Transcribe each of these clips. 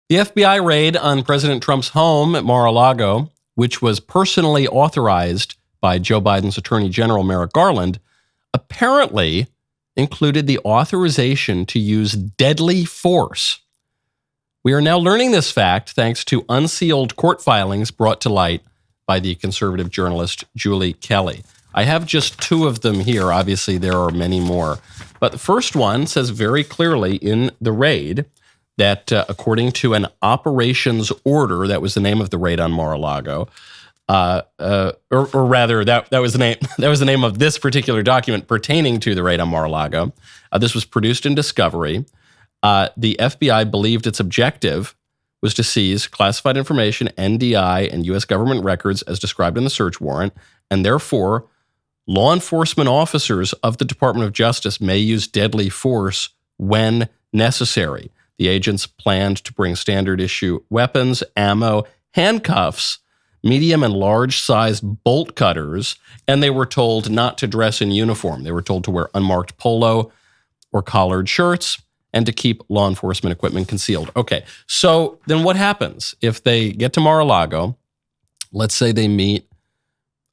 The FBI raid on President Trump's home at Mar-a-Lago, which was personally authorized by Joe Biden's Attorney General Merrick Garland, apparently included the authorization to use deadly force. We are now learning this fact thanks to unsealed court filings brought to light by the conservative journalist Julie Kelly. I have just two of them here. Obviously, there are many more. But the first one says very clearly in the raid that according to an operations order, that was the name of the raid on Mar-a-Lago, or rather, that was the name of this particular document pertaining to the raid on Mar-a-Lago. This was produced in discovery. The FBI believed its objective was to seize classified information, NDI, and U.S. government records as described in the search warrant, and therefore, law enforcement officers of the Department of Justice may use deadly force when necessary. The agents planned to bring standard issue weapons, ammo, handcuffs, medium and large size bolt cutters, and they were told not to dress in uniform. They were told to wear unmarked polo or collared shirts and to keep law enforcement equipment concealed. Okay, so then what happens if they get to Mar-a-Lago? Let's say they meet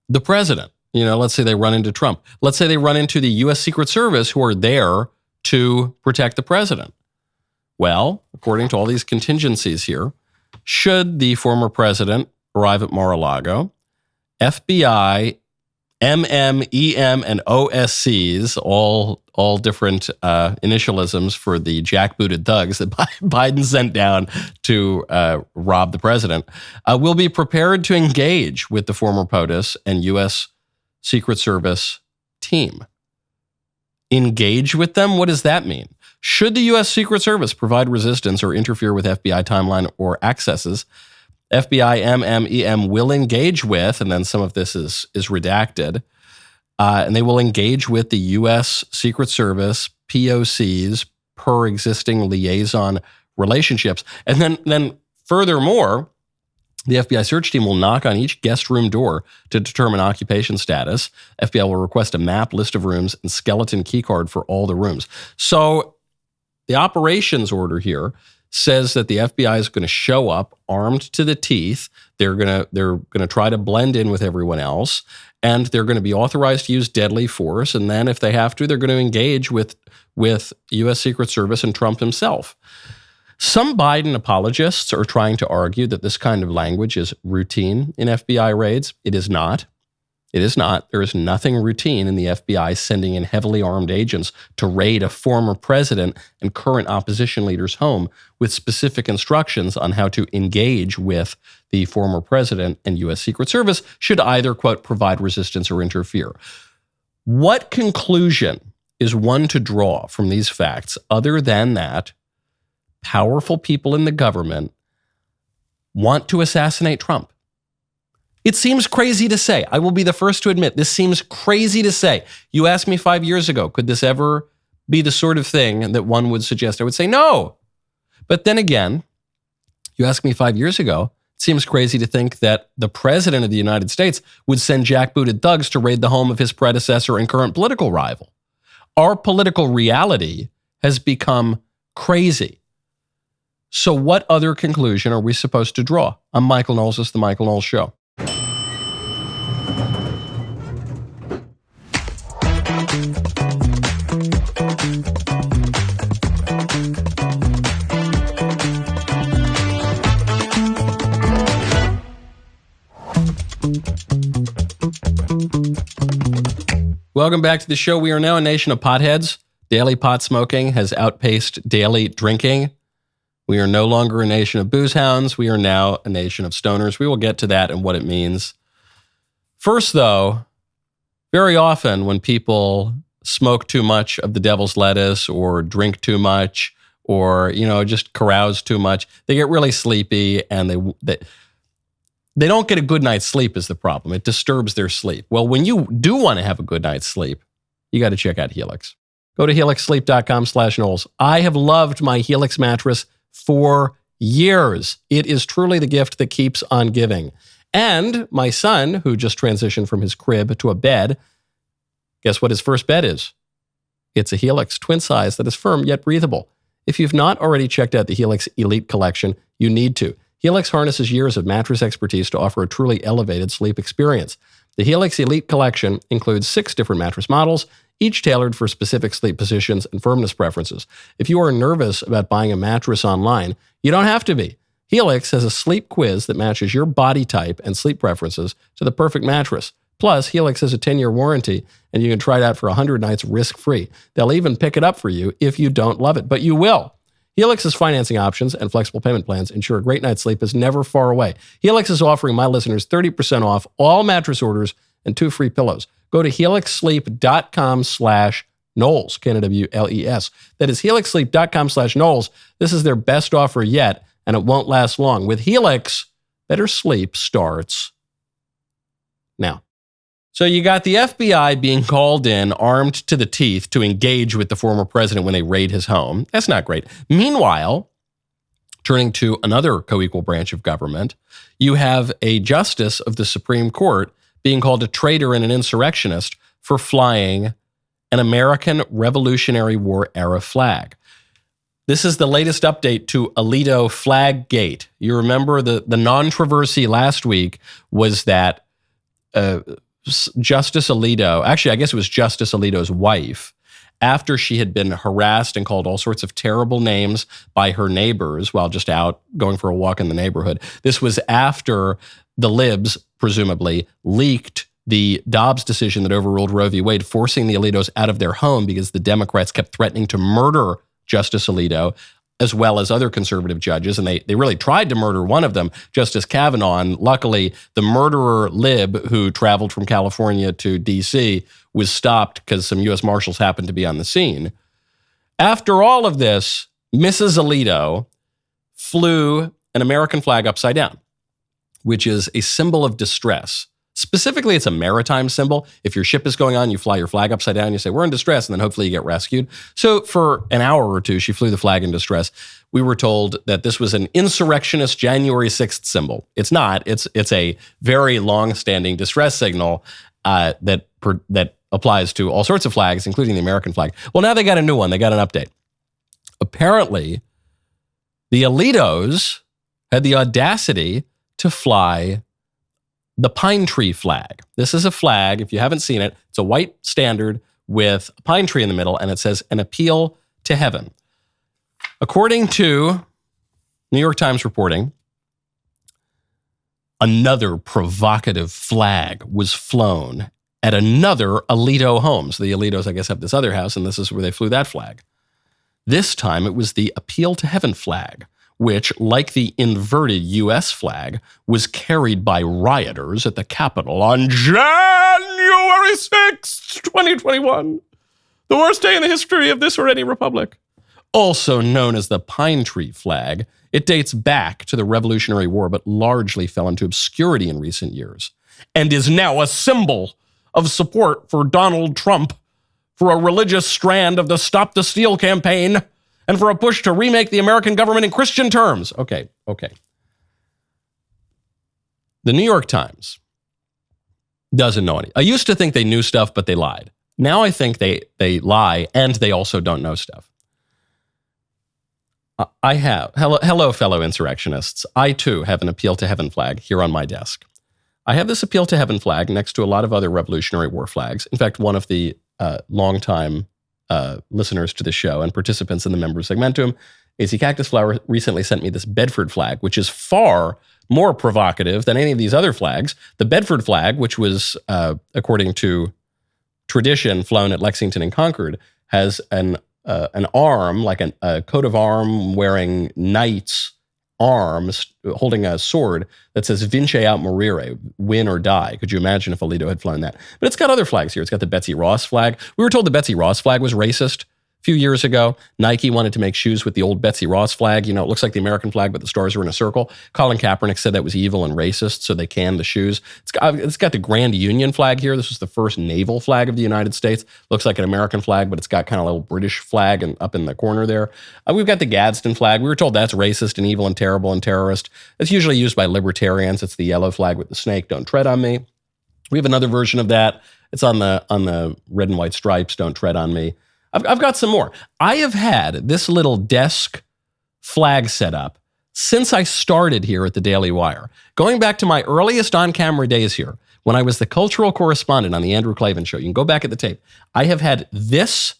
the president. Let's say they run into Trump. Let's say they run into the U.S. Secret Service who are there to protect the president. Well, according to all these contingencies here, should the former president arrive at Mar-a-Lago, FBI, MM, EM, and OSCs, all different initialisms for the jackbooted thugs that Biden sent down to rob the president, will be prepared to engage with the former POTUS and U.S. Secret Service team. Engage with them? What does that mean? Should the U.S. Secret Service provide resistance or interfere with FBI timeline or accesses, FBI, MM will engage with, and then some of this is redacted, and they will engage with the U.S. Secret Service POCs per existing liaison relationships. And then furthermore, the FBI search team will knock on each guest room door to determine occupation status. FBI will request a map, list of rooms, and skeleton keycard for all the rooms. So the operations order here says that the FBI is going to show up armed to the teeth. They're going to try to blend in with everyone else, and they're going to be authorized to use deadly force. And then, if they have to, they're going to engage with U.S. Secret Service and Trump himself. Some Biden apologists are trying to argue that this kind of language is routine in FBI raids. It is not. It is not. There is nothing routine in the FBI sending in heavily armed agents to raid a former president and current opposition leader's home with specific instructions on how to engage with the former president and U.S. Secret Service should either, quote, provide resistance or interfere. What conclusion is one to draw from these facts other than that powerful people in the government want to assassinate Trump? It seems crazy to say. I will be the first to admit this seems crazy to say. You asked me 5 years ago, could this ever be the sort of thing that one would suggest? I would say no. But then again, you asked me 5 years ago, it seems crazy to think that the president of the United States would send jackbooted thugs to raid the home of his predecessor and current political rival. Our political reality has become crazy. So what other conclusion are we supposed to draw? I'm Michael Knowles. This is The Michael Knowles Show. Welcome back to the show. We are now a nation of potheads. Daily pot smoking has outpaced daily drinking. We are no longer a nation of booze hounds. We are now a nation of stoners. We will get to that and what it means. First, though, very often when people smoke too much of the devil's lettuce or drink too much or, just carouse too much, they get really sleepy and they don't get a good night's sleep is the problem. It disturbs their sleep. Well, when you do want to have a good night's sleep, you got to check out Helix. Go to helixsleep.com/Knowles. I have loved my Helix mattress for years. It is truly the gift that keeps on giving. And my son, who just transitioned from his crib to a bed, guess what his first bed is? It's a Helix twin size that is firm yet breathable. If you've not already checked out the Helix Elite Collection, you need to. Helix harnesses years of mattress expertise to offer a truly elevated sleep experience. The Helix Elite Collection includes 6 different mattress models, each tailored for specific sleep positions and firmness preferences. If you are nervous about buying a mattress online, you don't have to be. Helix has a sleep quiz that matches your body type and sleep preferences to the perfect mattress. Plus, Helix has a 10-year warranty, and you can try it out for 100 nights risk-free. They'll even pick it up for you if you don't love it, but you will. Helix's financing options and flexible payment plans ensure a great night's sleep is never far away. Helix is offering my listeners 30% off all mattress orders and 2 free pillows. Go to helixsleep.com/Knowles, Knowles. That is helixsleep.com/Knowles. This is their best offer yet, and it won't last long. With Helix, better sleep starts now. So you got the FBI being called in, armed to the teeth, to engage with the former president when they raid his home. That's not great. Meanwhile, turning to another co-equal branch of government, you have a justice of the Supreme Court being called a traitor and an insurrectionist for flying an American Revolutionary War era flag. This is the latest update to Alito Flaggate. You remember the non-controversy last week was that Justice Alito, actually, I guess it was Justice Alito's wife, after she had been harassed and called all sorts of terrible names by her neighbors while just out going for a walk in the neighborhood. This was after the libs, presumably, leaked the Dobbs decision that overruled Roe v. Wade, forcing the Alitos out of their home because the Democrats kept threatening to murder Justice Alito, as well as other conservative judges. And they really tried to murder one of them, Justice Kavanaugh. And luckily, the murderer lib who traveled from California to D.C. was stopped because some U.S. Marshals happened to be on the scene. After all of this, Mrs. Alito flew an American flag upside down, which is a symbol of distress. Specifically, it's a maritime symbol. If your ship is going on, you fly your flag upside down, you say, we're in distress, and then hopefully you get rescued. So for an hour or two, she flew the flag in distress. We were told that this was an insurrectionist January 6th symbol. It's not. It's a very long-standing distress signal that applies to all sorts of flags, including the American flag. Well, now they got a new one. They got an update. Apparently, the Alitos had the audacity to fly the pine tree flag. This is a flag, if you haven't seen it, it's a white standard with a pine tree in the middle, and it says, an appeal to heaven. According to New York Times reporting, another provocative flag was flown at another Alito home. So the Alitos, I guess, have this other house, and this is where they flew that flag. This time, it was the appeal to heaven flag, which, like the inverted U.S. flag, was carried by rioters at the Capitol on January 6th, 2021. The worst day in the history of this or any republic. Also known as the pine tree flag, it dates back to the Revolutionary War, but largely fell into obscurity in recent years, and is now a symbol of support for Donald Trump, for a religious strand of the Stop the Steal campaign, and for a push to remake the American government in Christian terms. Okay. The New York Times doesn't know any. I used to think they knew stuff, but they lied. Now I think they lie, and they also don't know stuff. I have. Hello, fellow insurrectionists. I, too, have an appeal to heaven flag here on my desk. I have this appeal to heaven flag next to a lot of other Revolutionary War flags. In fact, one of the longtime listeners to the show and participants in the member segmentum, AC Cactus Flower, recently sent me this Bedford flag, which is far more provocative than any of these other flags. The Bedford flag, which was, according to tradition, flown at Lexington and Concord, has an arm, like a coat of arm wearing knights' arms holding a sword that says Vince aut morire, win or die. Could you imagine if Alito had flown that? But it's got other flags here. It's got the Betsy Ross flag. We were told the Betsy Ross flag was racist a few years ago. Nike wanted to make shoes with the old Betsy Ross flag. You know, it looks like the American flag, but the stars are in a circle. Colin Kaepernick said that was evil and racist, so they canned the shoes. It's got the Grand Union flag here. This was the first naval flag of the United States. Looks like an American flag, but it's got kind of a little British flag and up in the corner there. We've got the Gadsden flag. We were told that's racist and evil and terrible and terrorist. It's usually used by libertarians. It's the yellow flag with the snake. Don't tread on me. We have another version of that. It's on the red and white stripes. Don't tread on me. I've got some more. I have had this little desk flag set up since I started here at the Daily Wire. Going back to my earliest on-camera days here, when I was the cultural correspondent on the Andrew Klavan Show. You can go back at the tape. I have had this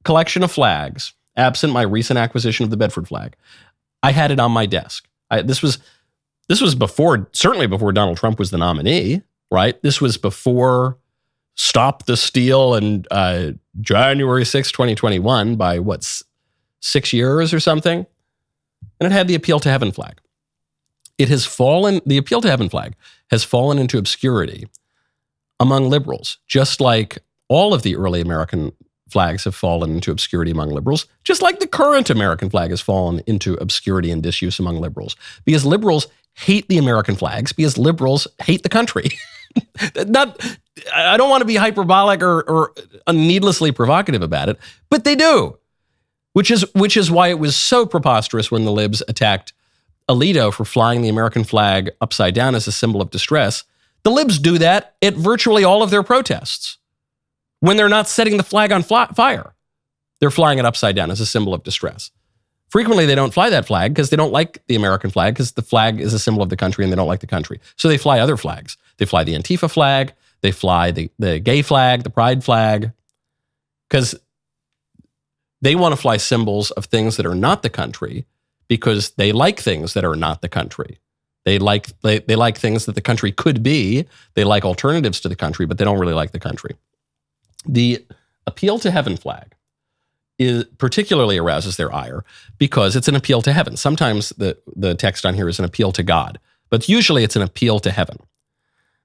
collection of flags, absent my recent acquisition of the Bedford flag. I had it on my desk. This was before, certainly before Donald Trump was the nominee, right? This was before Stop the Steal and January 6, 2021 by 6 years or something. And it had the Appeal to Heaven flag. The Appeal to Heaven flag has fallen into obscurity among liberals, just like all of the early American flags have fallen into obscurity among liberals, just like the current American flag has fallen into obscurity and disuse among liberals. Because liberals hate the American flags, because liberals hate the country. I don't want to be hyperbolic or needlessly provocative about it, but they do. Which is why it was so preposterous when the libs attacked Alito for flying the American flag upside down as a symbol of distress. The libs do that at virtually all of their protests. When they're not setting the flag on fire, they're flying it upside down as a symbol of distress. Frequently, they don't fly that flag because they don't like the American flag, because the flag is a symbol of the country and they don't like the country. So they fly other flags. They fly the Antifa flag. They fly the gay flag, the pride flag, because they want to fly symbols of things that are not the country, because they like things that are not the country. They like things that the country could be. They like alternatives to the country, but they don't really like the country. The Appeal to Heaven flag particularly arouses their ire because it's an appeal to heaven. Sometimes the text on here is an appeal to God, but usually it's an appeal to heaven.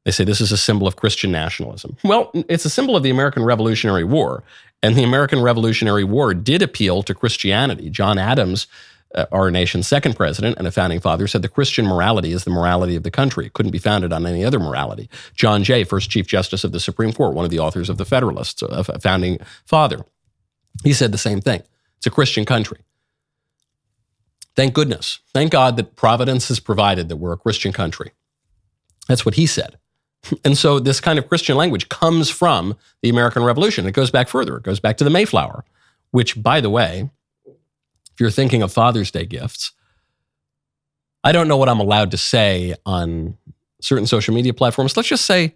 They say this is a symbol of Christian nationalism. Well, it's a symbol of the American Revolutionary War, and the American Revolutionary War did appeal to Christianity. John Adams, our nation's second president and a founding father, said the Christian morality is the morality of the country. It couldn't be founded on any other morality. John Jay, first Chief Justice of the Supreme Court, one of the authors of the Federalists, a founding father, he said the same thing. It's a Christian country. Thank goodness. Thank God that Providence has provided that we're a Christian country. That's what he said. And so this kind of Christian language comes from the American Revolution. It goes back further. It goes back to the Mayflower, which, by the way, if you're thinking of Father's Day gifts, I don't know what I'm allowed to say on certain social media platforms. Let's just say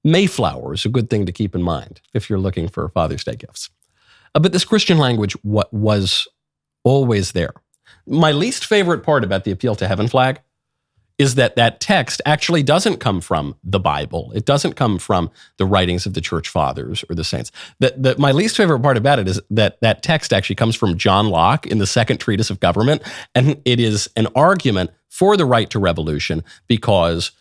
Mayflower is a good thing to keep in mind if you're looking for Father's Day gifts. But this Christian language was always there. My least favorite part about the Appeal to Heaven flag is that text actually doesn't come from the Bible. It doesn't come from the writings of the church fathers or the saints. My least favorite part about it is that text actually comes from John Locke in the Second Treatise of Government, and it is an argument for the right to revolution because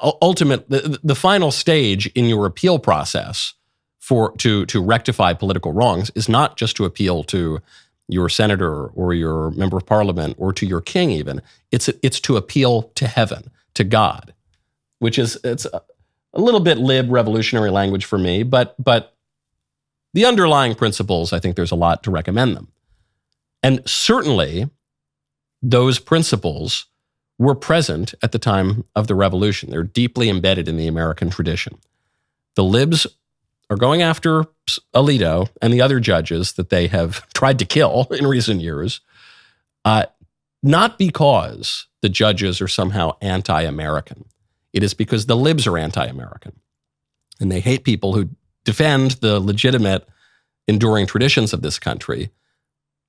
ultimately the final stage in your appeal process to rectify political wrongs is not just to appeal to your senator or your member of parliament or to your king even. It's to appeal to heaven, to God, which it's a little bit lib revolutionary language for me, but the underlying principles, I think there's a lot to recommend them. And certainly those principles were present at the time of the revolution. They're deeply embedded in the American tradition. The libs are going after Alito and the other judges that they have tried to kill in recent years, not because the judges are somehow anti-American. It is because the libs are anti-American. And they hate people who defend the legitimate, enduring traditions of this country,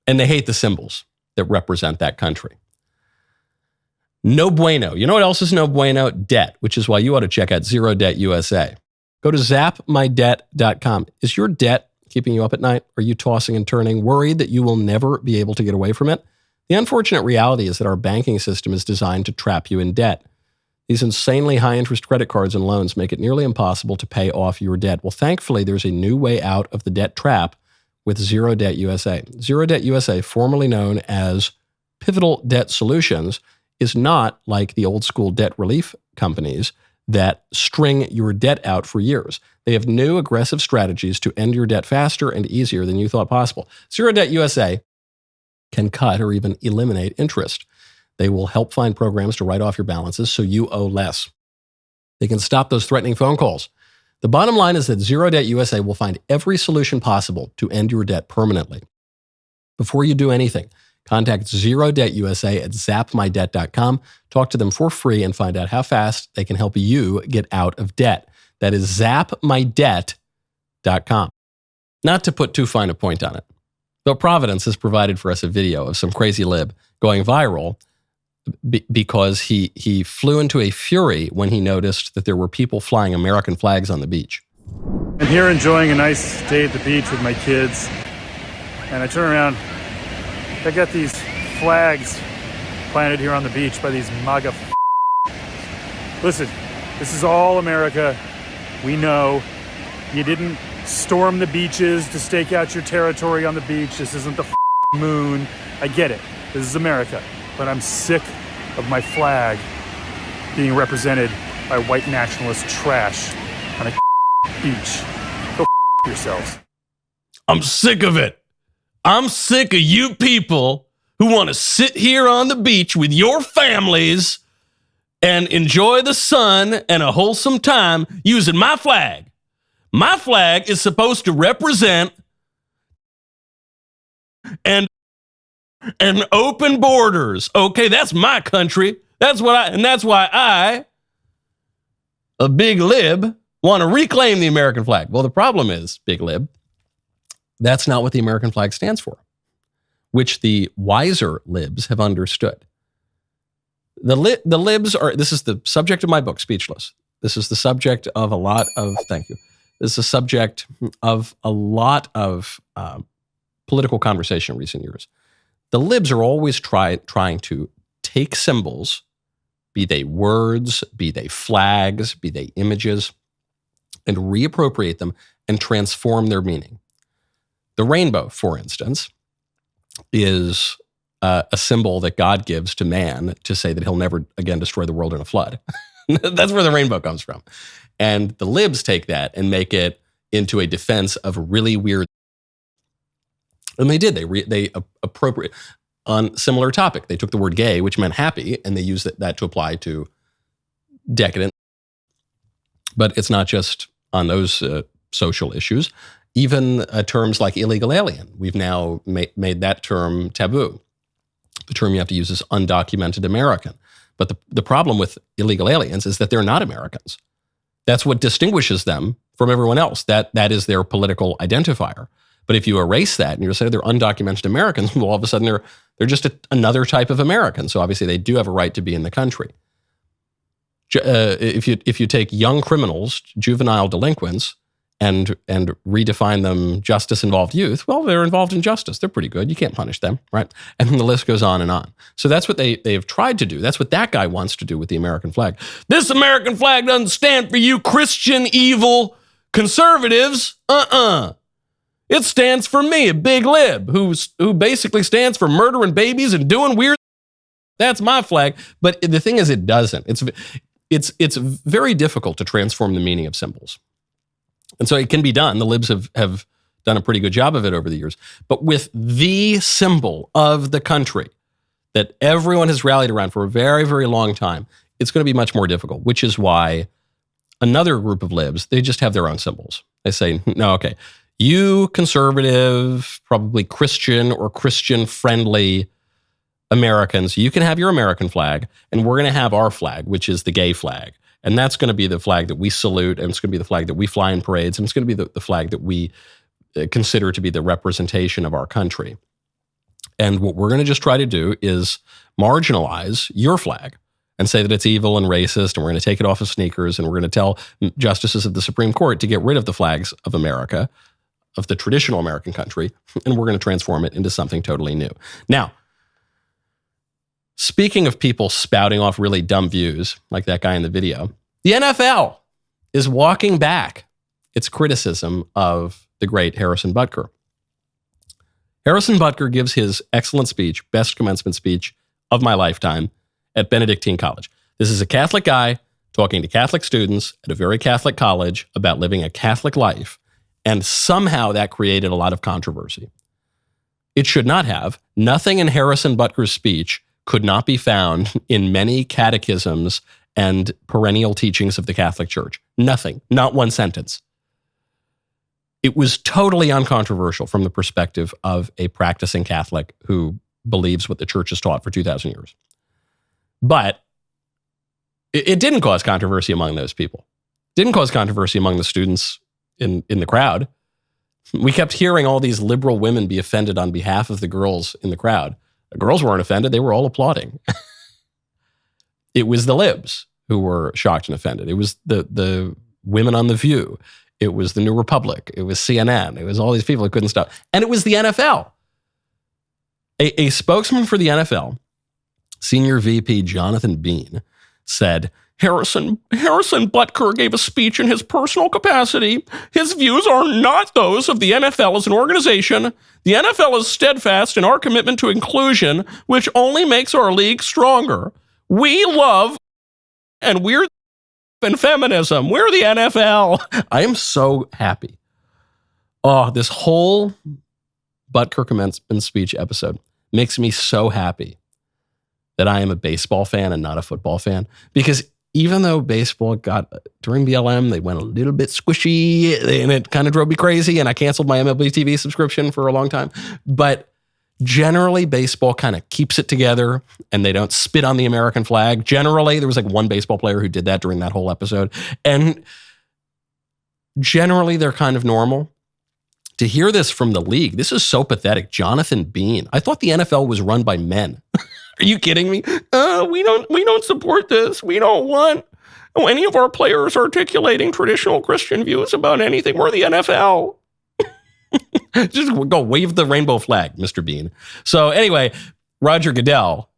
and they hate the symbols that represent that country. No bueno. You know what else is no bueno? Debt, which is why you ought to check out Zero Debt USA. Go to zapmydebt.com. Is your debt keeping you up at night? Are you tossing and turning, worried that you will never be able to get away from it? The unfortunate reality is that our banking system is designed to trap you in debt. These insanely high-interest credit cards and loans make it nearly impossible to pay off your debt. Well, thankfully, there's a new way out of the debt trap with Zero Debt USA. Zero Debt USA, formerly known as Pivotal Debt Solutions, is not like the old-school debt relief companies that string your debt out for years. They have new aggressive strategies to end your debt faster and easier than you thought possible. Zero Debt USA can cut or even eliminate interest. They will help find programs to write off your balances so you owe less. They can stop those threatening phone calls The bottom line is that Zero Debt USA will find every solution possible to end your debt permanently. Before you do anything, contact Zero Debt USA at zapmydebt.com. Talk to them for free and find out how fast they can help you get out of debt. That is zapmydebt.com. Not to put too fine a point on it, but Providence has provided for us a video of some crazy lib going viral because he flew into a fury when he noticed that there were people flying American flags on the beach. I'm here enjoying a nice day at the beach with my kids, and I turn around. I got these flags planted here on the beach by these MAGA Listen, this is all America. We know you didn't storm the beaches to stake out your territory on the beach. This isn't the moon. I get it. This is America. But I'm sick of my flag being represented by white nationalist trash on a beach. Go yourselves. I'm sick of it. I'm sick of you people who want to sit here on the beach with your families and enjoy the sun and a wholesome time using my flag. My flag is supposed to represent and open borders. Okay, that's my country. That's why I, a big lib, want to reclaim the American flag. Well, the problem is, big lib, that's not what the American flag stands for, which the wiser libs have understood. The libs are, this is the subject of my book, Speechless. This is the subject of a lot of, thank you. This is the subject of a lot of political conversation in recent years. The libs are always trying to take symbols, be they words, be they flags, be they images, and reappropriate them and transform their meaning. The rainbow, for instance, is a symbol that God gives to man to say that he'll never again destroy the world in a flood. That's where the rainbow comes from. And the libs take that and make it into a defense of really weird. And they did. They appropriate on similar topic. They took the word gay, which meant happy, and they used that to apply to decadent. But it's not just on those social issues. Even terms like illegal alien, we've now made that term taboo. The term you have to use is undocumented American. But the problem with illegal aliens is that they're not Americans. That's what distinguishes them from everyone else. That is their political identifier. But if you erase that and you say they're undocumented Americans, well, all of a sudden they're just another type of American. So obviously they do have a right to be in the country. If you take young criminals, juvenile delinquents, and redefine them justice-involved youth, well, they're involved in justice. They're pretty good. You can't punish them, right? And the list goes on and on. So that's what they've tried to do. That's what that guy wants to do with the American flag. This American flag doesn't stand for you Christian evil conservatives. It stands for me, a big lib, who basically stands for murdering babies and doing weird. That's my flag. But the thing is, it doesn't. It's very difficult to transform the meaning of symbols. And so it can be done. The libs have done a pretty good job of it over the years. But with the symbol of the country that everyone has rallied around for a very, very long time, it's going to be much more difficult, which is why another group of libs, they just have their own symbols. They say, no, okay, you conservative, probably Christian or Christian-friendly Americans, you can have your American flag, and we're going to have our flag, which is the gay flag. And that's going to be the flag that we salute, and it's going to be the flag that we fly in parades, and it's going to be the flag that we consider to be the representation of our country. And what we're going to just try to do is marginalize your flag and say that it's evil and racist, and we're going to take it off of sneakers, and we're going to tell justices of the Supreme Court to get rid of the flags of America, of the traditional American country, and we're going to transform it into something totally new. Now, speaking of people spouting off really dumb views, like that guy in the video, the NFL is walking back its criticism of the great Harrison Butker. Harrison Butker gives his excellent speech, best commencement speech of my lifetime, at Benedictine College. This is a Catholic guy talking to Catholic students at a very Catholic college about living a Catholic life, and somehow that created a lot of controversy. It should not have. Nothing in Harrison Butker's speech could not be found in many catechisms and perennial teachings of the Catholic Church. Nothing, not one sentence. It was totally uncontroversial from the perspective of a practicing Catholic who believes what the church has taught for 2,000 years. But it didn't cause controversy among those people. It didn't cause controversy among the students in the crowd. We kept hearing all these liberal women be offended on behalf of the girls in the crowd. The girls weren't offended. They were all applauding. It was the libs who were shocked and offended. It was the women on The View. It was the New Republic. It was CNN. It was all these people who couldn't stop. And it was the NFL. A spokesman for the NFL, Senior VP Jonathan Bean, said, Harrison Butker gave a speech in his personal capacity. His views are not those of the NFL as an organization. The NFL is steadfast in our commitment to inclusion, which only makes our league stronger. We love and we're and feminism. We're the NFL. I am so happy. Oh, this whole Butker commencement speech episode makes me so happy that I am a baseball fan and not a football fan. Because even though baseball got, during BLM, they went a little bit squishy and it kind of drove me crazy and I canceled my MLB TV subscription for a long time. But generally, baseball kind of keeps it together and they don't spit on the American flag. Generally, there was like one baseball player who did that during that whole episode. And generally, they're kind of normal. To hear this from the league, this is so pathetic. Jonathan Bean. I thought the NFL was run by men. Are you kidding me? We don't support this. We don't want any of our players articulating traditional Christian views about anything. We're the NFL. Just go wave the rainbow flag, Mr. Bean. So anyway, Roger Goodell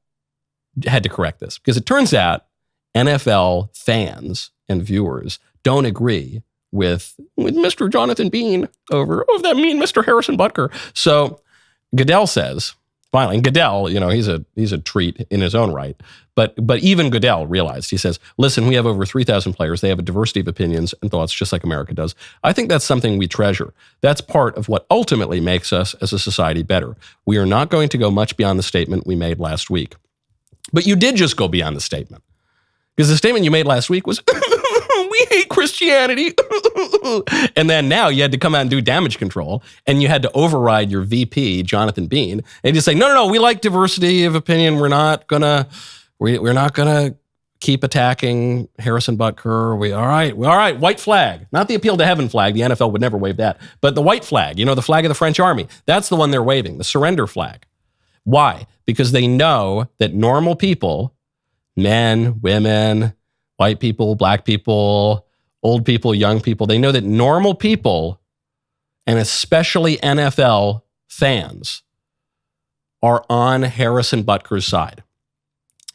had to correct this because it turns out NFL fans and viewers don't agree with Mr. Jonathan Bean over that mean Mr. Harrison Butker. So Goodell says, finally, and Goodell, he's a treat in his own right. But even Goodell realized, he says, listen, we have over 3,000 players. They have a diversity of opinions and thoughts just like America does. I think that's something we treasure. That's part of what ultimately makes us as a society better. We are not going to go much beyond the statement we made last week. But you did just go beyond the statement. Because the statement you made last week was, we hate Christianity. And then now you had to come out and do damage control and you had to override your VP, Jonathan Bean, and just say, no, we like diversity of opinion. We're not gonna keep attacking Harrison Butker. All right, white flag, not the appeal to heaven flag. The NFL would never wave that, but the white flag, the flag of the French army. That's the one they're waving, the surrender flag. Why? Because they know that normal people, men, women, white people, black people, old people, young people, they know that normal people, and especially NFL fans, are on Harrison Butker's side.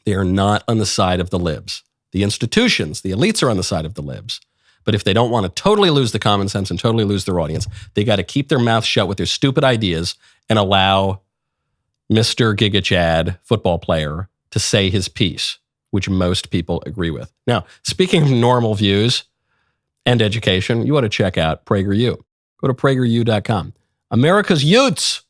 They are not on the side of the libs. The institutions, the elites are on the side of the libs. But if they don't want to totally lose the common sense and totally lose their audience, they got to keep their mouths shut with their stupid ideas and allow Mr. Giga Chad, football player, to say his piece, which most people agree with. Now, speaking of normal views and education, you ought to check out PragerU. Go to PragerU.com. America's youths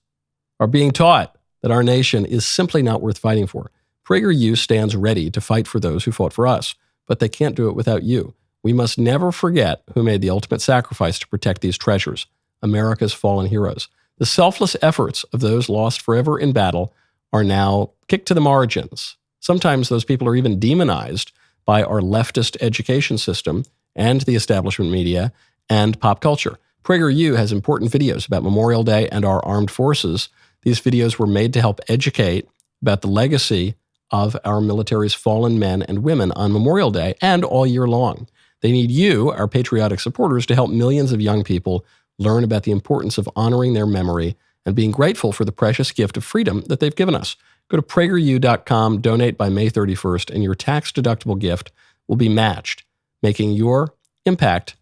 are being taught that our nation is simply not worth fighting for. PragerU stands ready to fight for those who fought for us, but they can't do it without you. We must never forget who made the ultimate sacrifice to protect these treasures, America's fallen heroes. The selfless efforts of those lost forever in battle are now kicked to the margins. Sometimes those people are even demonized by our leftist education system and the establishment media and pop culture. PragerU has important videos about Memorial Day and our armed forces. These videos were made to help educate about the legacy of our military's fallen men and women on Memorial Day and all year long. They need you, our patriotic supporters, to help millions of young people learn about the importance of honoring their memory and being grateful for the precious gift of freedom that they've given us. Go to PragerU.com, donate by May 31st, and your tax-deductible gift will be matched, making your impact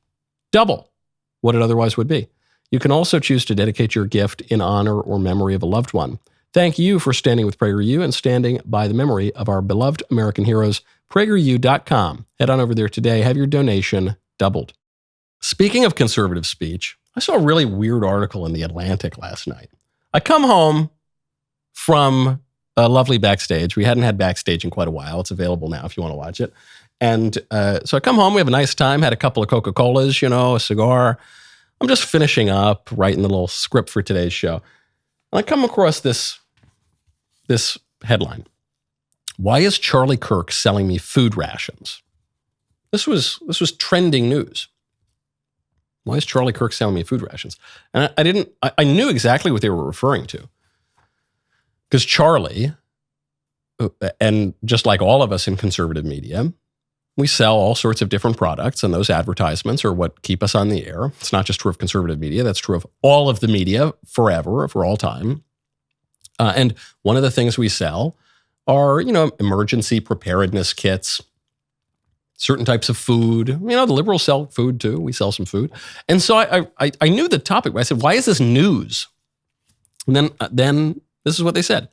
double what it otherwise would be. You can also choose to dedicate your gift in honor or memory of a loved one. Thank you for standing with PragerU and standing by the memory of our beloved American heroes. PragerU.com. Head on over there today. Have your donation doubled. Speaking of conservative speech, I saw a really weird article in The Atlantic last night. I come home from a lovely Backstage. We hadn't had Backstage in quite a while. It's available now if you want to watch it. And so I come home, we have a nice time, had a couple of Coca-Colas, a cigar. I'm just finishing up, writing the little script for today's show. And I come across this headline. Why is Charlie Kirk selling me food rations? This was trending news. Why is Charlie Kirk selling me food rations? And I knew exactly what they were referring to. Because Charlie, and just like all of us in conservative media, we sell all sorts of different products, and those advertisements are what keep us on the air. It's not just true of conservative media. That's true of all of the media forever, for all time. And one of the things we sell are, emergency preparedness kits, certain types of food. The liberals sell food too. We sell some food. And so I knew the topic. I said, why is this news? And then this is what they said.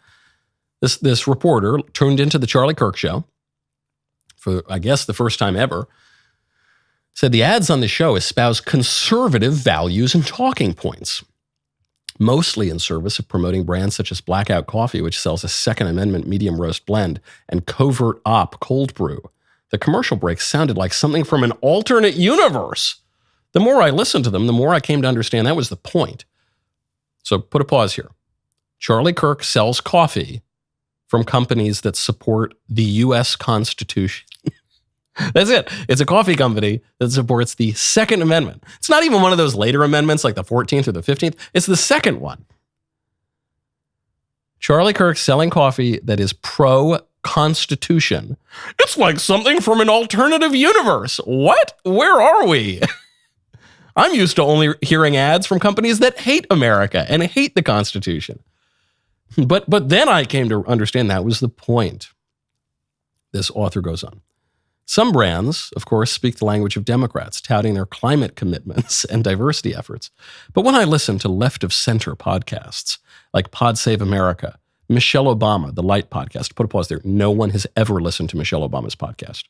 This reporter tuned into the Charlie Kirk show for, I guess, the first time ever, said the ads on the show espouse conservative values and talking points, mostly in service of promoting brands such as Blackout Coffee, which sells a Second Amendment medium roast blend, and Covert Op cold brew. The commercial breaks sounded like something from an alternate universe. The more I listened to them, the more I came to understand that was the point. So put a pause here. Charlie Kirk sells coffee from companies that support the U.S. Constitution. That's it. It's a coffee company that supports the Second Amendment. It's not even one of those later amendments like the 14th or the 15th. It's the second one. Charlie Kirk selling coffee that is pro-Constitution. It's like something from an alternative universe. What? Where are we? I'm used to only hearing ads from companies that hate America and hate the Constitution. But then I came to understand that was the point. This author goes on. Some brands, of course, speak the language of Democrats, touting their climate commitments and diversity efforts. But when I listen to left-of-center podcasts like Pod Save America, Michelle Obama, the Light podcast, put a pause there. No one has ever listened to Michelle Obama's podcast.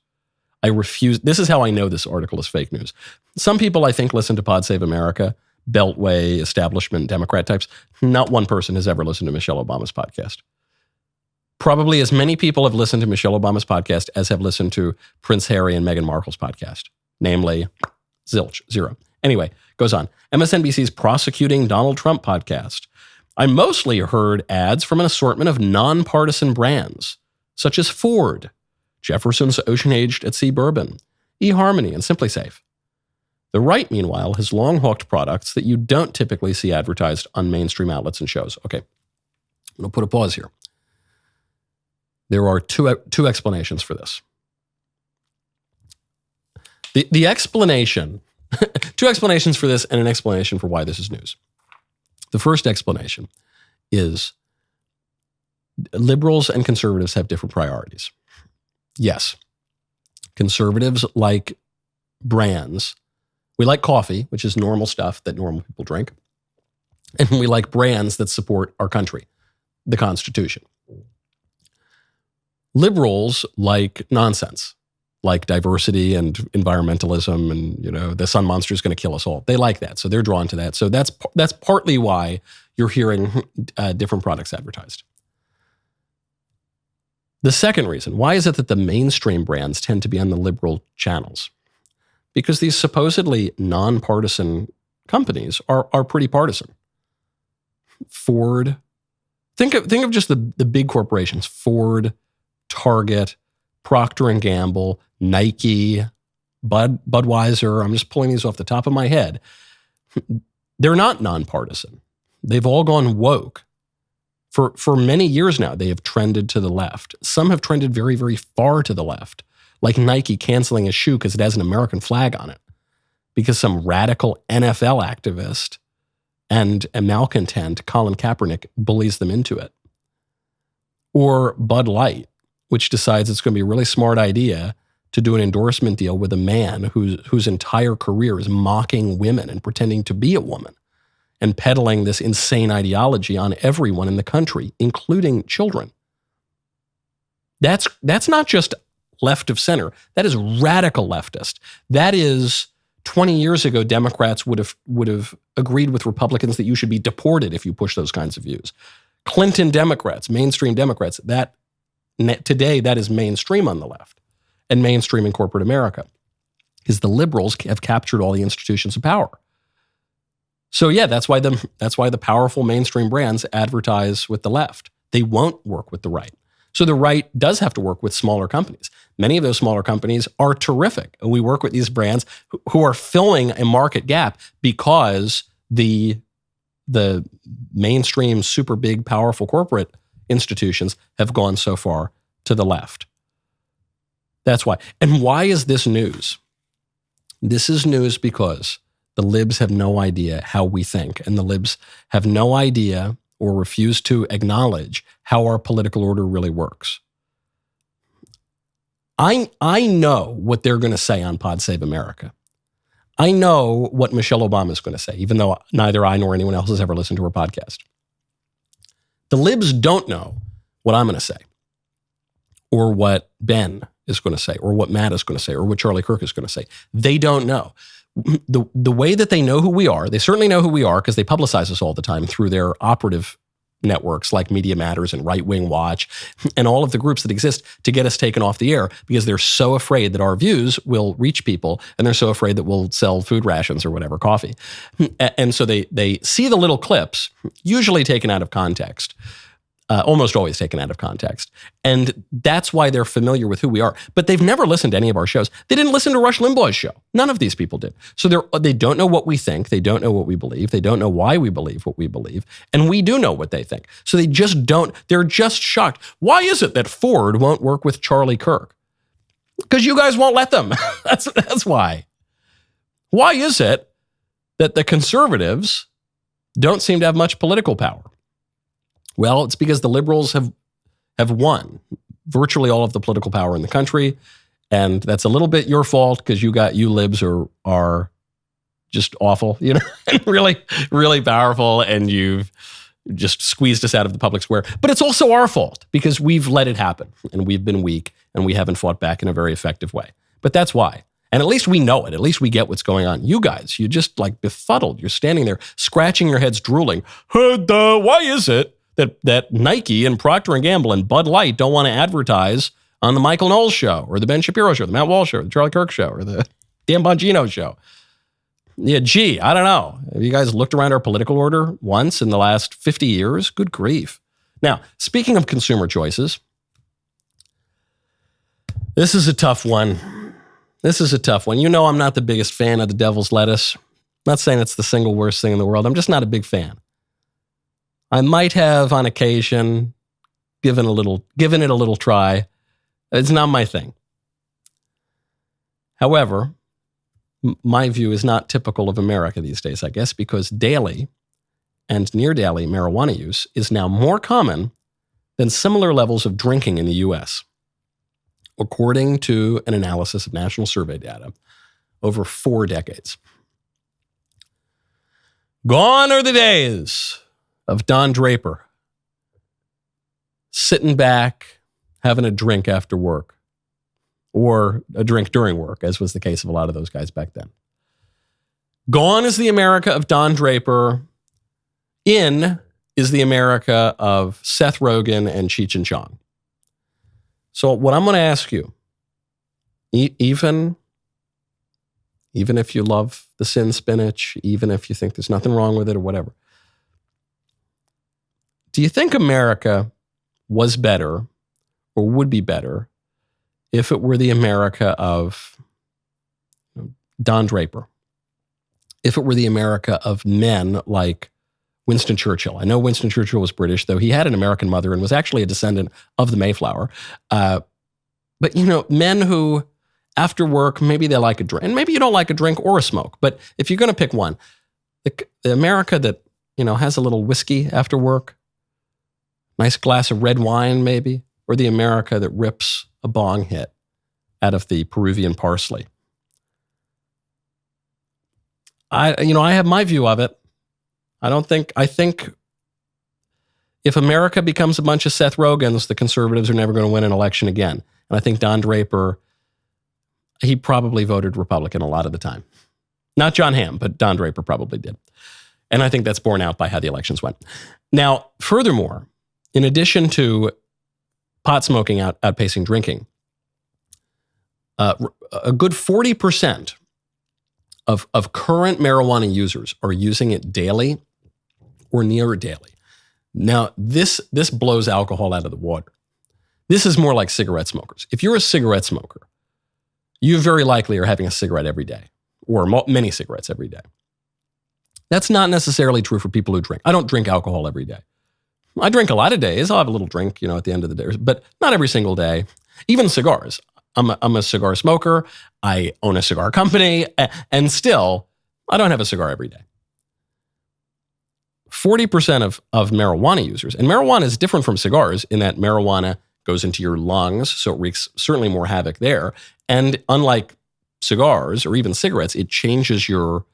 I refuse. This is how I know this article is fake news. Some people, I think, listen to Pod Save America, Beltway, establishment, Democrat types. Not one person has ever listened to Michelle Obama's podcast. Probably as many people have listened to Michelle Obama's podcast as have listened to Prince Harry and Meghan Markle's podcast. Namely, zilch, zero. Anyway, goes on. MSNBC's Prosecuting Donald Trump podcast. I mostly heard ads from an assortment of nonpartisan brands, such as Ford, Jefferson's Ocean-Aged at Sea Bourbon, eHarmony, and Simply Safe. The right, meanwhile, has long hawked products that you don't typically see advertised on mainstream outlets and shows. Okay, I'm going to put a pause here. There are two explanations for this. The explanation, two explanations for this and an explanation for why this is news. The first explanation is liberals and conservatives have different priorities. Yes, conservatives like brands. We like coffee, which is normal stuff that normal people drink. And we like brands that support our country, the Constitution. Liberals like nonsense, like diversity and environmentalism and, the sun monster is going to kill us all. They like that, so they're drawn to that. So that's partly why you're hearing different products advertised. The second reason, why is it that the mainstream brands tend to be on the liberal channels? Because these supposedly nonpartisan companies are pretty partisan. Ford, think of just the big corporations, Ford, Target, Procter & Gamble, Nike, Budweiser. I'm just pulling these off the top of my head. They're not nonpartisan. They've all gone woke. For many years now, they have trended to the left. Some have trended very, very far to the left, like Nike canceling a shoe because it has an American flag on it, because some radical NFL activist and a malcontent, Colin Kaepernick, bullies them into it. Or Bud Light, which decides it's going to be a really smart idea to do an endorsement deal with a man whose entire career is mocking women and pretending to be a woman and peddling this insane ideology on everyone in the country, including children. That's not just left of center. That is radical leftist. That is 20 years ago, Democrats would have agreed with Republicans that you should be deported if you push those kinds of views. Clinton Democrats, mainstream Democrats, today that is mainstream on the left. and mainstream in corporate America, is the liberals have captured all the institutions of power. So yeah, that's why the powerful mainstream brands advertise with the left. They won't work with the right. So the right does have to work with smaller companies. Many of those smaller companies are terrific. And we work with these brands who are filling a market gap because the mainstream, super big, powerful corporate institutions have gone so far to the left. That's why. And why is this news? This is news because the libs have no idea how we think, and the libs have no idea or refuse to acknowledge how our political order really works. I know what they're going to say on Pod Save America. I know what Michelle Obama is going to say, even though neither I nor anyone else has ever listened to her podcast. The libs don't know what I'm going to say, or what Ben is going to say, or what Matt is going to say, or what Charlie Kirk is going to say. They don't know. The way that they know who we are, they certainly know who we are because they publicize us all the time through their operative networks like Media Matters and Right Wing Watch and all of the groups that exist to get us taken off the air because they're so afraid that our views will reach people, and they're so afraid that we'll sell food rations or whatever, coffee. And so they see the little clips, usually taken out of context, almost always taken out of context. And that's why they're familiar with who we are. But they've never listened to any of our shows. They didn't listen to Rush Limbaugh's show. None of these people did. So they don't know what we think. They don't know what we believe. They don't know why we believe what we believe. And we do know what they think. So they just don't. They're just shocked. Why is it that Ford won't work with Charlie Kirk? Because you guys won't let them. That's why. Why is it that the conservatives don't seem to have much political power? Well, it's because the liberals have won virtually all of the political power in the country, and that's a little bit your fault because you libs are just awful, and really, really powerful, and you've just squeezed us out of the public square. But it's also our fault because we've let it happen, and we've been weak, and we haven't fought back in a very effective way. But that's why. And at least we know it. At least we get what's going on. You guys, you're just like befuddled. You're standing there scratching your heads, drooling. Why is it that Nike and Procter & Gamble and Bud Light don't want to advertise on the Michael Knowles show or the Ben Shapiro show, the Matt Walsh show, the Charlie Kirk show, or the Dan Bongino show? Yeah, I don't know. Have you guys looked around our political order once in the last 50 years? Good grief. Now, speaking of consumer choices, this is a tough one. You know I'm not the biggest fan of the devil's lettuce. I'm not saying it's the single worst thing in the world. I'm just not a big fan. I might have, on occasion, given it a little try. It's not my thing. However, my view is not typical of America these days, I guess, because daily and near-daily marijuana use is now more common than similar levels of drinking in the U.S., according to an analysis of national survey data over 4 decades. Gone are the days of Don Draper sitting back, having a drink after work, or a drink during work, as was the case of a lot of those guys back then. Gone is the America of Don Draper. In is the America of Seth Rogen and Cheech and Chong. So what I'm going to ask you, even if you love the sin spinach, even if you think there's nothing wrong with it or whatever, do you think America was better or would be better if it were the America of Don Draper? If it were the America of men like Winston Churchill? I know Winston Churchill was British, though he had an American mother and was actually a descendant of the Mayflower. But, men who after work, maybe they like a drink, and maybe you don't like a drink or a smoke. But if you're going to pick one, the America that, has a little whiskey after work, nice glass of red wine maybe, or the America that rips a bong hit out of the Peruvian parsley. I have my view of it. I think if America becomes a bunch of Seth Rogens, the conservatives are never going to win an election again. And I think Don Draper, he probably voted Republican a lot of the time. Not John Hamm, but Don Draper probably did. And I think that's borne out by how the elections went. Now, furthermore, in addition to pot smoking outpacing drinking, a good 40% of current marijuana users are using it daily or near daily. Now, this blows alcohol out of the water. This is more like cigarette smokers. If you're a cigarette smoker, you very likely are having a cigarette every day, or many cigarettes every day. That's not necessarily true for people who drink. I don't drink alcohol every day. I drink a lot of days. I'll have a little drink, at the end of the day, but not every single day. Even cigars. I'm a cigar smoker. I own a cigar company, and still, I don't have a cigar every day. 40% of marijuana users, and marijuana is different from cigars in that marijuana goes into your lungs, so it wreaks certainly more havoc there. And unlike cigars or even cigarettes, it changes your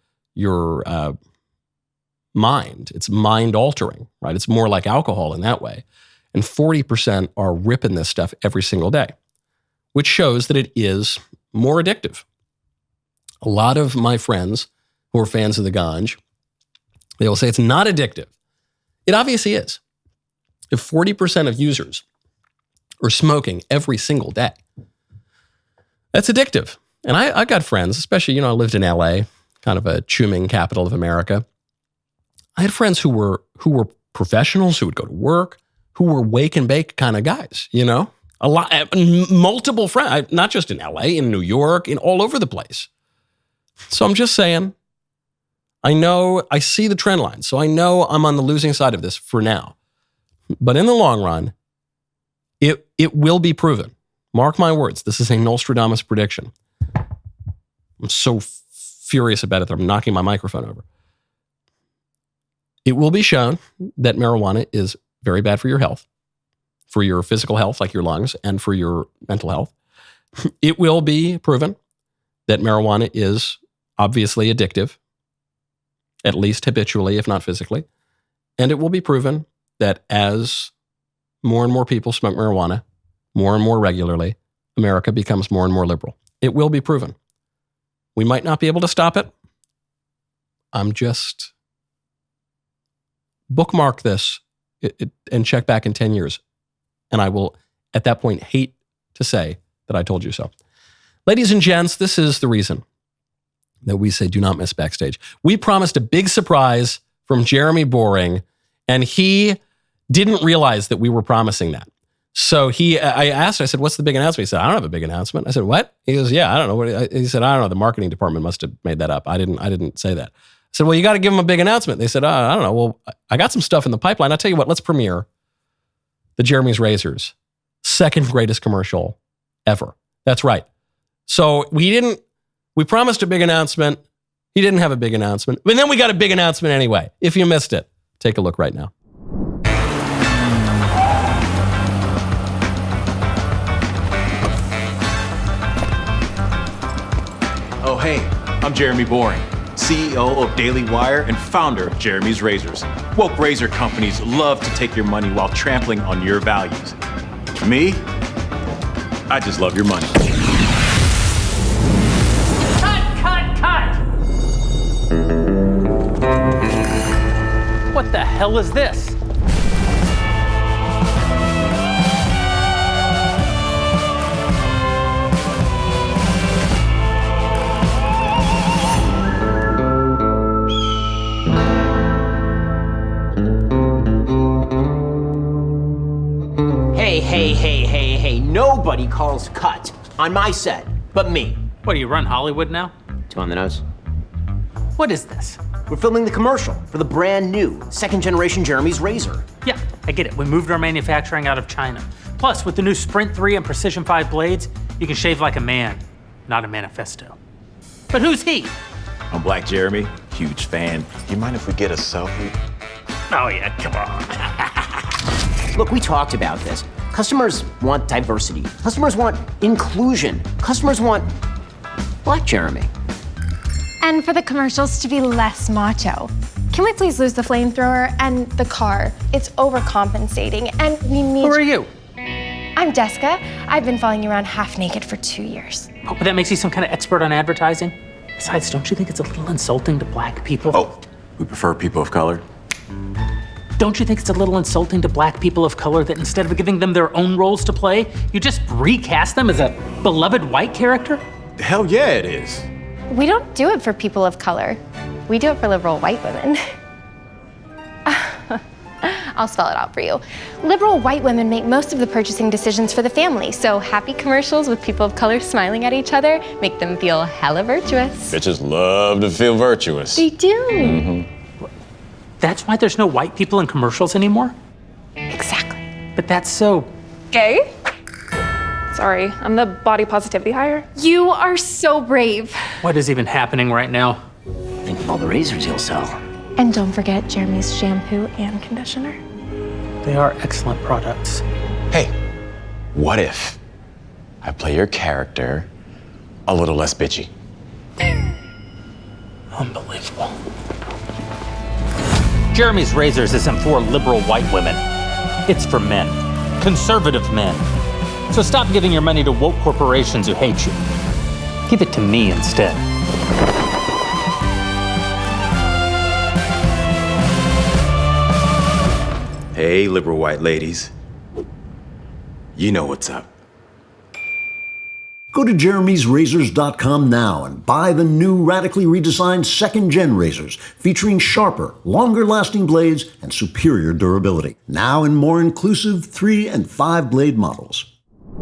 mind. It's mind altering, right? It's more like alcohol in that way. And 40% are ripping this stuff every single day, which shows that it is more addictive. A lot of my friends who are fans of the ganj, they will say it's not addictive. It obviously is. If 40% of users are smoking every single day, that's addictive. And I got friends, especially, I lived in LA, kind of a chewing capital of America. I had friends who were professionals, who would go to work, who were wake and bake kind of guys, A lot, multiple friends, not just in LA, in New York, in all over the place. So I'm just saying, I see the trend line, so I know I'm on the losing side of this for now. But in the long run, it will be proven. Mark my words, this is a Nostradamus prediction. I'm so furious about it that I'm knocking my microphone over. It will be shown that marijuana is very bad for your health, for your physical health, like your lungs, and for your mental health. It will be proven that marijuana is obviously addictive, at least habitually, if not physically. And it will be proven that as more and more people smoke marijuana, more and more regularly, America becomes more and more liberal. It will be proven. We might not be able to stop it. I'm just bookmark this and check back in 10 years. And I will, at that point, hate to say that I told you so. Ladies and gents, this is the reason that we say do not miss Backstage. We promised a big surprise from Jeremy Boring, and he didn't realize that we were promising that. So I said, what's the big announcement? He said, I don't have a big announcement. I said, what? He goes, yeah, I don't know. He said, I don't know. The marketing department must have made that up. I didn't say that. I said, well, you got to give him a big announcement. They said, I don't know. Well, I got some stuff in the pipeline. I'll tell you what, let's premiere the Jeremy's Razors, second greatest commercial ever. That's right. So we promised a big announcement. He didn't have a big announcement. But then we got a big announcement anyway. If you missed it, take a look right now. Oh, hey, I'm Jeremy Boring, CEO of DailyWire and founder of Jeremy's Razors. Woke razor companies love to take your money while trampling on your values. Me, I just love your money. Cut! What the hell is this? Hey, nobody calls cut on my set but me. What, do you run Hollywood now? Two on the nose. What is this? We're filming the commercial for the brand new second generation Jeremy's Razor. Yeah, I get it. We moved our manufacturing out of China. Plus, with the new Sprint 3 and Precision 5 blades, you can shave like a man, not a manifesto. But who's he? I'm Black Jeremy, huge fan. You mind if we get a selfie? Oh yeah, come on. Look, we talked about this. Customers want diversity. Customers want inclusion. Customers want Black Jeremy. And for the commercials to be less macho. Can we please lose the flamethrower and the car? It's overcompensating, and we need... Who are you? I'm Jessica. I've been following you around half naked for 2 years. Oh, but that makes you some kind of expert on advertising? Besides, don't you think it's a little insulting to black people? Oh, we prefer people of color. Don't you think it's a little insulting to black people of color that instead of giving them their own roles to play, you just recast them as a beloved white character? Hell yeah, it is. We don't do it for people of color. We do it for liberal white women. I'll spell it out for you. Liberal white women make most of the purchasing decisions for the family, so happy commercials with people of color smiling at each other make them feel hella virtuous. Bitches love to feel virtuous. They do. That's why there's no white people in commercials anymore? Exactly. But that's so... Gay? Sorry, I'm the body positivity hire. You are so brave. What is even happening right now? Think of all the razors you'll sell. And don't forget Jeremy's shampoo and conditioner. They are excellent products. Hey, what if I play your character a little less bitchy? Unbelievable. Jeremy's Razors isn't for liberal white women. It's for men. Conservative men. So stop giving your money to woke corporations who hate you. Give it to me instead. Hey, liberal white ladies. You know what's up. Go to jeremysrazors.com now and buy the new radically redesigned second-gen razors featuring sharper, longer-lasting blades and superior durability. Now in more inclusive 3- and 5-blade models.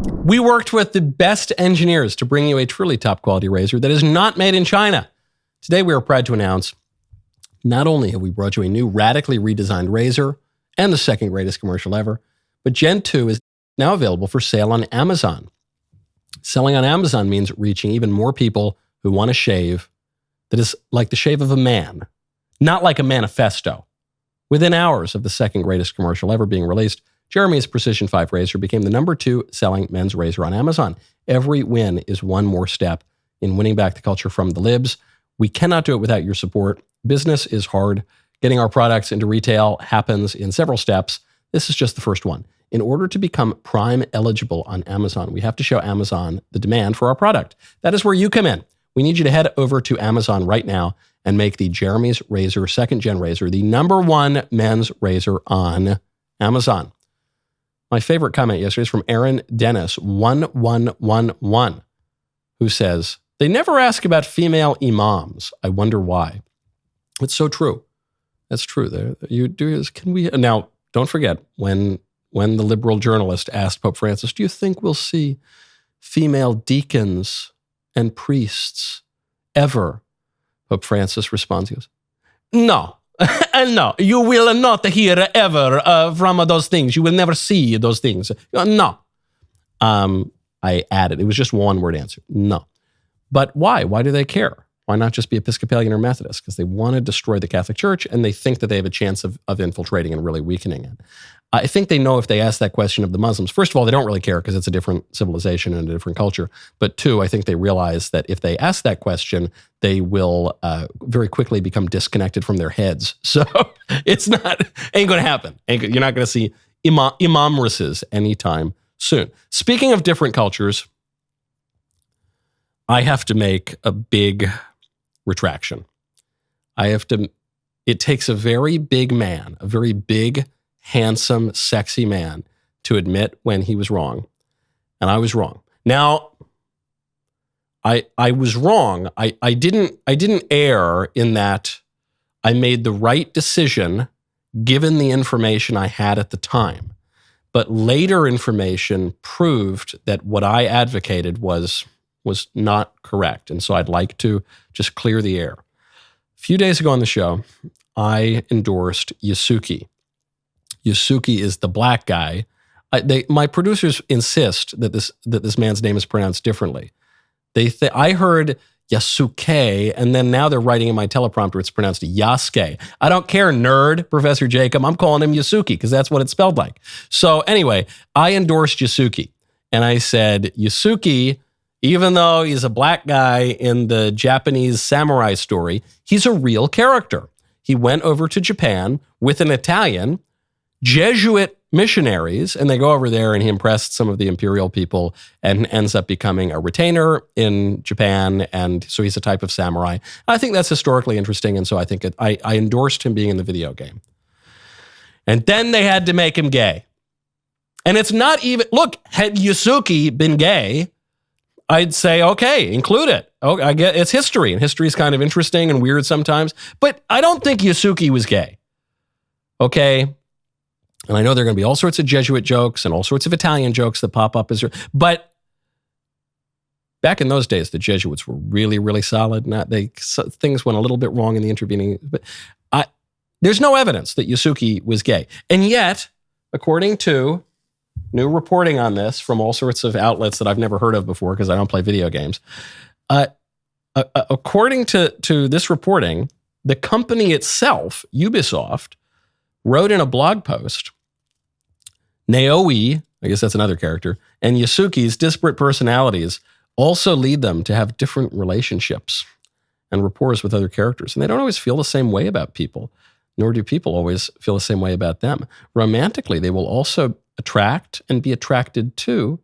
We worked with the best engineers to bring you a truly top-quality razor that is not made in China. Today, we are proud to announce not only have we brought you a new radically redesigned razor and the second greatest commercial ever, but Gen 2 is now available for sale on Amazon. Selling on Amazon means reaching even more people who want a shave that is like the shave of a man, not like a manifesto. Within hours of the second greatest commercial ever being released, Jeremy's Precision 5 razor became the number 2 selling men's razor on Amazon. Every win is one more step in winning back the culture from the libs. We cannot do it without your support. Business is hard. Getting our products into retail happens in several steps. This is just the first one. In order to become Prime eligible on Amazon, we have to show Amazon the demand for our product. That is where you come in. We need you to head over to Amazon right now and make the Jeremy's Razor second gen razor the number 1 men's razor on Amazon. My favorite comment yesterday is from Aaron Dennis 1111, who says, "They never ask about female imams. I wonder why." It's so true. That's true. There, you do. Can we now? Don't forget when the liberal journalist asked Pope Francis, "Do you think we'll see female deacons and priests ever?" Pope Francis responds, he goes, "No, no, you will not hear ever from those things. You will never see those things. No." I added, it was just one word answer. No. But why? Why do they care? Why not just be Episcopalian or Methodist? Because they want to destroy the Catholic Church and they think that they have a chance of infiltrating and really weakening it. I think they know if they ask that question of the Muslims, first of all, they don't really care because it's a different civilization and a different culture. But 2, I think they realize that if they ask that question, they will very quickly become disconnected from their heads. So it's ain't going to happen. You're not going to see imamresses anytime soon. Speaking of different cultures, I have to make a big retraction. It takes a very big man, a very big, handsome, sexy man to admit when he was wrong. And I was wrong. Now, I was wrong. I didn't err in that I made the right decision given the information I had at the time. But later information proved that what I advocated was not correct. And so I'd like to just clear the air. A few days ago on the show, I endorsed Yasuke. Yasuke is the black guy. My producers insist that this man's name is pronounced differently. I heard Yasuke, and then now they're writing in my teleprompter it's pronounced Yasuke. I don't care, nerd, Professor Jacob. I'm calling him Yasuke because that's what it's spelled like. So anyway, I endorsed Yasuke, and I said, Yasuke, even though he's a black guy in the Japanese samurai story, he's a real character. He went over to Japan with an Italian, Jesuit missionaries, and they go over there and he impressed some of the imperial people and ends up becoming a retainer in Japan. And so he's a type of samurai. I think that's historically interesting. And so I think I endorsed him being in the video game. And then they had to make him gay. And it's not even, look, had Yasuke been gay, I'd say, okay, include it. Oh, I get it's history, and history is kind of interesting and weird sometimes. But I don't think Yasuke was gay. Okay? And I know there are going to be all sorts of Jesuit jokes and all sorts of Italian jokes that pop up. But back in those days, the Jesuits were really, really solid. Things went a little bit wrong in the intervening. But there's no evidence that Yasuke was gay. And yet, according to new reporting on this from all sorts of outlets that I've never heard of before because I don't play video games, according to this reporting, the company itself, Ubisoft, wrote in a blog post, Naoi, I guess that's another character, and Yasuke's disparate personalities also lead them to have different relationships and rapports with other characters. And they don't always feel the same way about people, nor do people always feel the same way about them. Romantically, they will also attract and be attracted to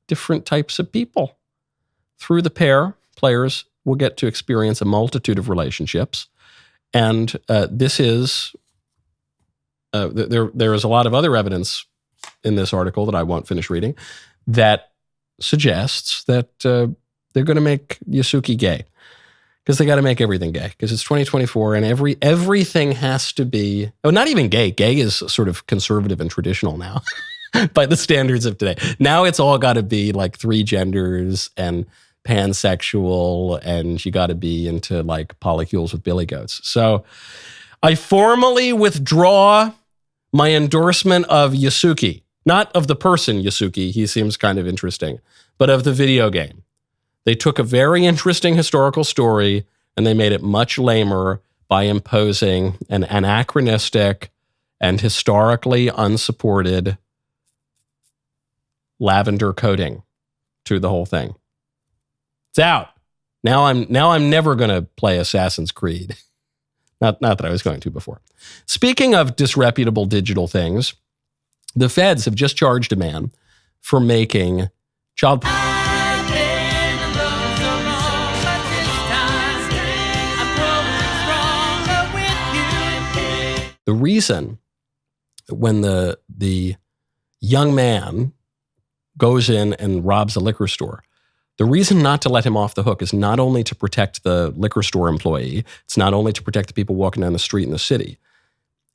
different types of people. Through the pair, players will get to experience a multitude of relationships. And this is, there is a lot of other evidence in this article that I won't finish reading that suggests that they're going to make Yasuke gay. Because they got to make everything gay. Because it's 2024 and everything has to be, not even gay. Gay is sort of conservative and traditional now by the standards of today. Now it's all got to be like 3 genders and pansexual, and you got to be into like polycules with billy goats. So I formally withdraw my endorsement of Yasuke. Not of the person Yasuke, he seems kind of interesting, but of the video game. They took a very interesting historical story and they made it much lamer by imposing an anachronistic and historically unsupported lavender coating to the whole thing. It's out. Now I'm never going to play Assassin's Creed. Not that I was going to before. Speaking of disreputable digital things, the feds have just charged a man for making child The reason when the young man goes in and robs a liquor store, the reason not to let him off the hook is not only to protect the liquor store employee, it's not only to protect the people walking down the street in the city,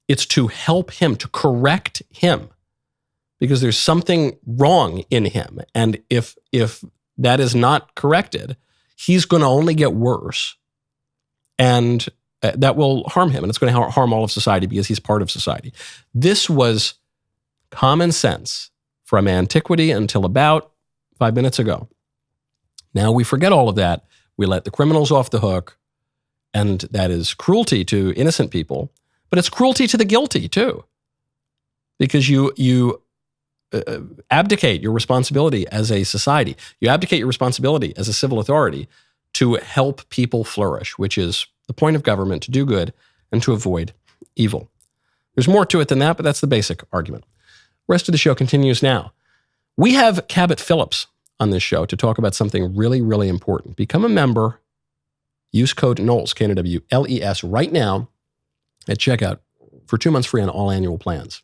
it's to help him, to correct him, because there's something wrong in him. And if that is not corrected, he's going to only get worse. And that will harm him, and it's going to harm all of society because he's part of society. This was common sense from antiquity until about 5 minutes ago. Now we forget all of that. We let the criminals off the hook, and that is cruelty to innocent people, but it's cruelty to the guilty too, because you abdicate your responsibility as a society. You abdicate your responsibility as a civil authority to help people flourish, which is the point of government, to do good and to avoid evil. There's more to it than that, but that's the basic argument. The rest of the show continues now. We have Cabot Phillips on this show to talk about something really, really important. Become a member. Use code Knowles, Knowles, right now at checkout for 2 months free on all annual plans.